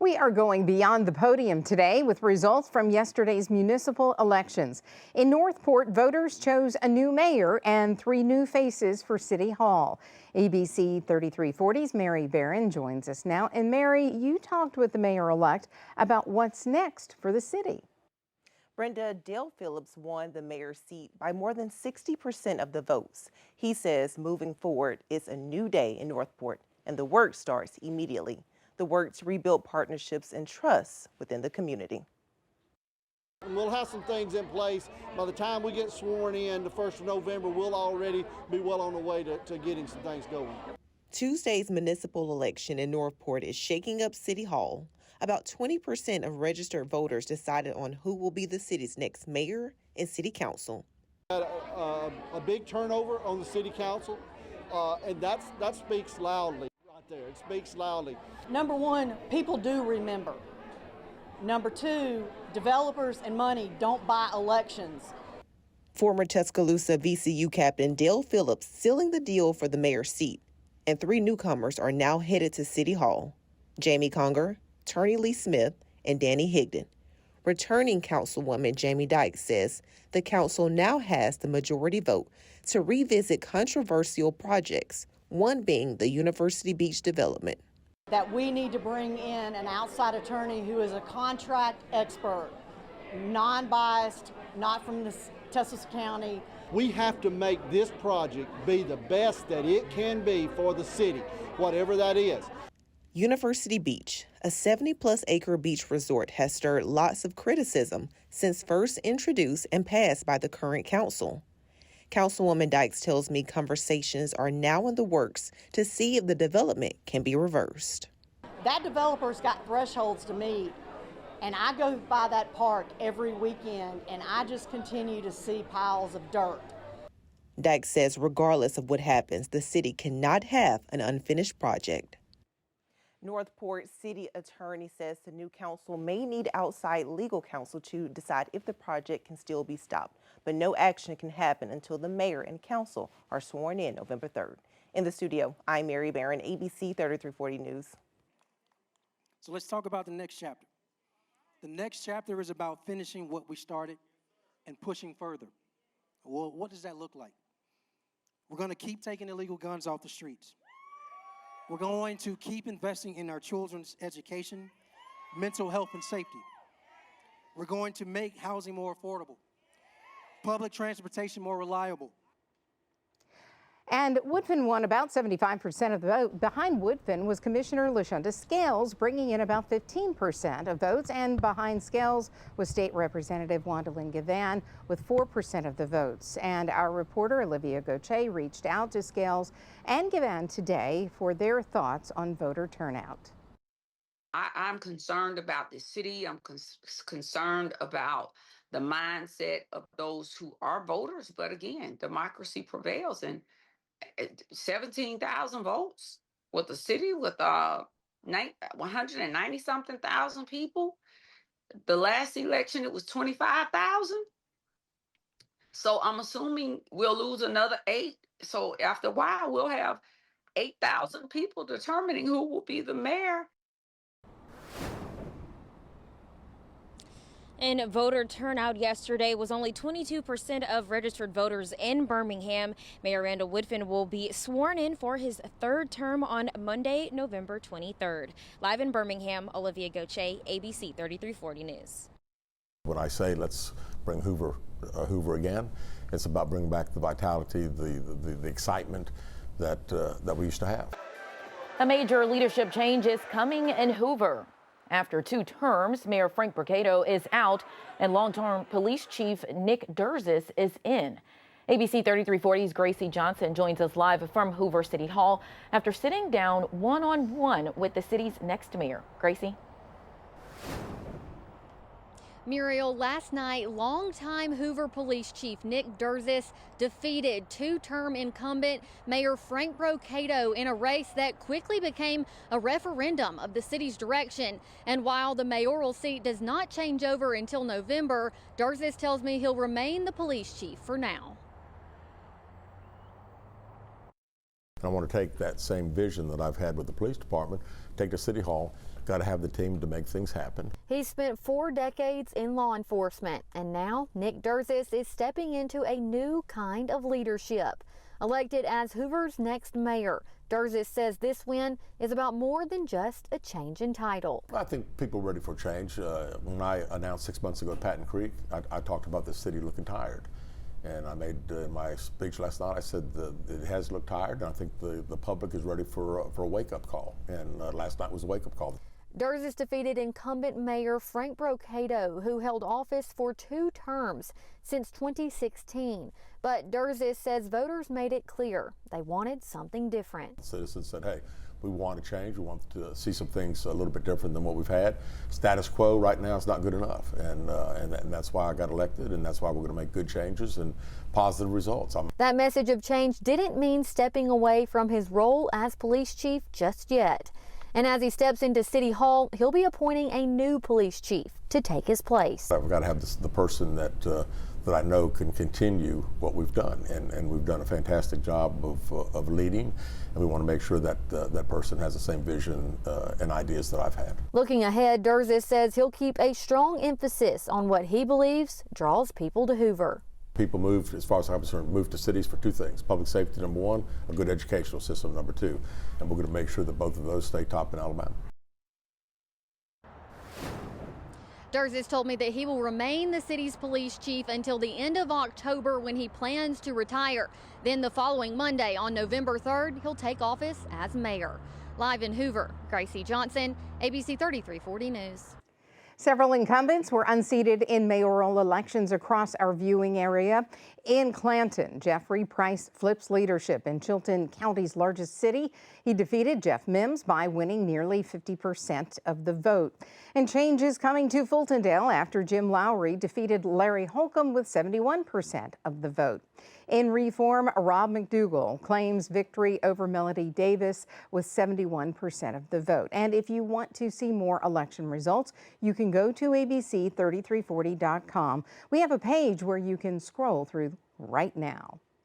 We are going beyond the podium today with results from yesterday's municipal elections. In Northport, voters chose a new mayor and 3 new faces for City Hall. ABC 3340's Mary Barron joins us now. And Mary, you talked with the mayor-elect about what's next for the city. Brenda, Dale Phillips won the mayor's seat by more than 60% of the votes. He says moving forward is a new day in Northport, and the work starts immediately. The work to rebuild partnerships and trust within the community. We'll have some things in place. By the time we get sworn in the 1st of November, we'll already be well on the way to getting some things going. Tuesday's municipal election in Northport is shaking up City Hall. About 20% of registered voters decided on who will be the city's next mayor and city council. A big turnover on the city council, and that speaks loudly. There. It speaks loudly. Number one, people do remember. Number two, developers and money don't buy elections. Former Tuscaloosa VCU captain Dale Phillips sealing the deal for the mayor's seat, and 3 newcomers are now headed to City Hall. Jamie Conger, Turney Lee Smith, and Danny Higdon. Returning Councilwoman Jamie Dykes says the council now has the majority vote to revisit controversial projects, one being the University Beach development. That we need to bring in an outside attorney who is a contract expert, non-biased, not from the Tuscaloosa County. We have to make this project be the best that it can be for the city, whatever that is. University Beach, a 70-plus acre beach resort, has stirred lots of criticism since first introduced and passed by the current council. Councilwoman Dykes tells me conversations are now in the works to see if the development can be reversed. That developer's got thresholds to meet, and I go by that park every weekend, and I just continue to see piles of dirt. Dykes says regardless of what happens, the city cannot have an unfinished project. Northport City Attorney says the new council may need outside legal counsel to decide if the project can still be stopped, but no action can happen until the mayor and council are sworn in November 3rd. In the studio, I'm Mary Barron, ABC 3340 News. So let's talk about the next chapter. The next chapter is about finishing what we started and pushing further. Well, what does that look like? We're going to keep taking illegal guns off the streets. We're going to keep investing in our children's education, mental health, and safety. We're going to make housing more affordable, public transportation more reliable. And Woodfin won about 75% of the vote. Behind Woodfin was Commissioner LaShonda Scales, bringing in about 15% of votes. And behind Scales was State Representative Wandalyn Gavan with 4% of the votes. And our reporter Olivia Gauthier reached out to Scales and Gavan today for their thoughts on voter turnout. I'm concerned about the city. I'm concerned about the mindset of those who are voters. But again, democracy prevails, and 17,000 votes with the city with 190 something thousand people. The last election it was 25,000. So I'm assuming we'll lose another 8. So after a while we'll have 8,000 people determining who will be the mayor. And voter turnout yesterday was only 22% of registered voters in Birmingham. Mayor Randall Woodfin will be sworn in for his 3rd term on Monday, November 23rd. Live in Birmingham, Olivia Gauthier, ABC 3340 News. When I say let's bring Hoover again, it's about bringing back the vitality, the excitement that we used to have. A major leadership change is coming in Hoover. After 2 terms, Mayor Frank Brocado is out and long-term police chief Nick Durzis is in. ABC 3340's Gracie Johnson joins us live from Hoover City Hall after sitting down one-on-one with the city's next mayor. Gracie. Muriel, last night, longtime Hoover Police Chief Nick Durzis defeated 2-term incumbent Mayor Frank Brocado in a race that quickly became a referendum of the city's direction. And while the mayoral seat does not change over until November, Durzis tells me he'll remain the police chief for now. And I want to take that same vision that I've had with the police department, take to City Hall, got to have the team to make things happen. He's spent 4 decades in law enforcement, and now Nick Durzis is stepping into a new kind of leadership. Elected as Hoover's next mayor, Durzis says this win is about more than just a change in title. I think people are ready for change. When I announced 6 months ago at Patton Creek, I talked about the city looking tired. And I made my speech last night, I said it has looked tired, and I think the public is ready for a wake-up call. And last night was a wake-up call. Durzis defeated incumbent Mayor Frank Brocato, who held office for 2 terms since 2016. But Durzis says voters made it clear they wanted something different. Citizens said, hey, we want to change. We want to see some things a little bit different than what we've had. Status quo right now is not good enough. And that's why I got elected, and that's why we're going to make good changes and positive results. That message of change didn't mean stepping away from his role as police chief just yet. And as he steps into City Hall, he'll be appointing a new police chief to take his place. We've got to have the person that I know can continue what we've done, and we've done a fantastic job of leading, and we want to make sure that that person has the same vision and ideas that I've had. Looking ahead, Durzis says he'll keep a strong emphasis on what he believes draws people to Hoover. People move, as far as I'm concerned, move to cities for 2 things. Public safety, number 1, a good educational system, number 2. And we're going to make sure that both of those stay top in Alabama. Durzis told me that he will remain the city's police chief until the end of October, when he plans to retire. Then the following Monday, on November 3rd, he'll take office as mayor. Live in Hoover, Gracie Johnson, ABC 3340 News. Several incumbents were unseated in mayoral elections across our viewing area. In Clanton, Jeffrey Price flips leadership in Chilton County's largest city. He defeated Jeff Mims by winning nearly 50% of the vote. And change is coming to Fultondale after Jim Lowry defeated Larry Holcomb with 71% of the vote. In Reform, Rob McDougall claims victory over Melody Davis with 71% of the vote. And if you want to see more election results, you can go to ABC3340.com. We have a page where you can scroll through right now.